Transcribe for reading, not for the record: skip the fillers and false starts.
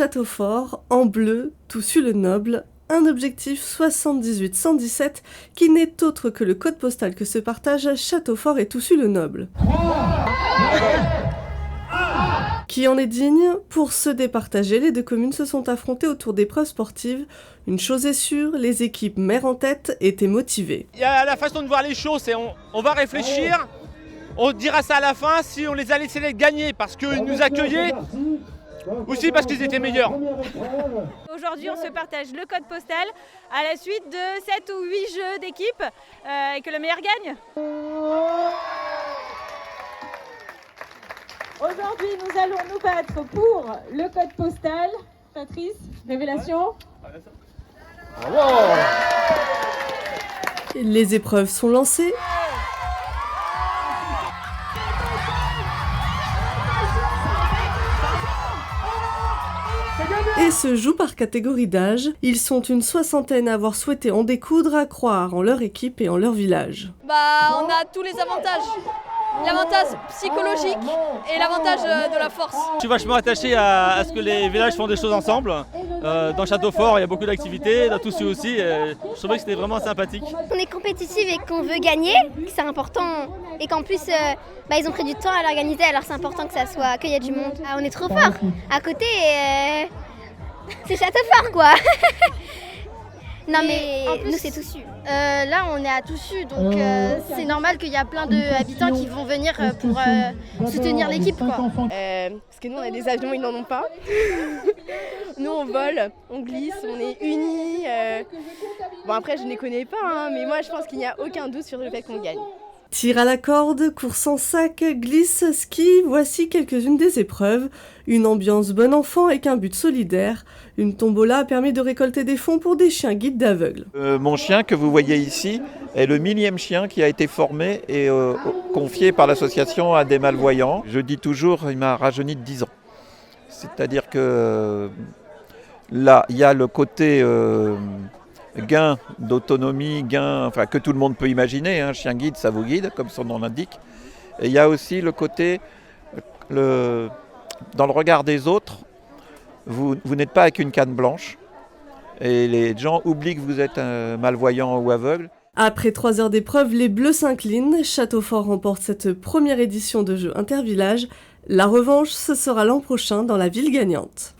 Châteaufort, en bleu, Toussus-le-Noble, un objectif 78-117 qui n'est autre que le code postal que se partagent Châteaufort et Toussus-le-Noble. Qui en est digne? Pour se départager, les deux communes se sont affrontées autour d'épreuves sportives. Une chose est sûre, les équipes mères en tête étaient motivées. Il y a la façon de voir les choses, c'est on va réfléchir, on dira ça à la fin si on les a laissés gagner parce qu'ils nous accueillaient, aussi parce qu'ils étaient meilleurs. Aujourd'hui, on se partage le code postal à la suite de 7 ou 8 jeux d'équipe et que le meilleur gagne. Aujourd'hui, nous allons nous battre pour le code postal. Patrice, révélation. Les épreuves sont lancées. Et se jouent par catégorie d'âge. Ils sont une soixantaine à avoir souhaité en découdre, à croire en leur équipe et en leur village. On a tous les avantages. L'avantage psychologique et l'avantage de la force. Je suis vachement attaché à ce que les villages font des choses ensemble. Dans Châteaufort, il y a beaucoup d'activités, dans Toussus aussi. Je trouvais que c'était vraiment sympathique. On est compétitive et qu'on veut gagner, que c'est important. Et qu'en plus, ils ont pris du temps à l'organiser, alors c'est important qu'il y ait du monde. On est trop fort. À côté, c'est Châteaufort, quoi. Non mais nous c'est Toussus. Là on est à Toussus, donc c'est normal qu'il y a plein d'habitants qui vont venir pour soutenir l'équipe, quoi. Parce que nous on a des avions, ils n'en ont pas. Nous on vole, on glisse, on est unis. Bon après je ne les connais pas, hein, mais moi je pense qu'il n'y a aucun doute sur le fait qu'on gagne. Tir à la corde, course en sac, glisse, ski, voici quelques-unes des épreuves. Une ambiance bon enfant avec un but solidaire. Une tombola a permis de récolter des fonds pour des chiens guides d'aveugles. Mon chien que vous voyez ici est le 1000e chien qui a été formé et confié par l'association à des malvoyants. Je dis toujours, il m'a rajeuni de 10 ans. C'est-à-dire que là, il y a le côté gain d'autonomie, que tout le monde peut imaginer, hein, chien guide, ça vous guide, comme son nom l'indique. Et il y a aussi le côté, dans le regard des autres, vous n'êtes pas avec une canne blanche, et les gens oublient que vous êtes malvoyant ou aveugle. Après 3 heures d'épreuve, les Bleus s'inclinent. Châteaufort remporte cette première édition de jeu intervillage. La revanche, ce sera l'an prochain dans la ville gagnante.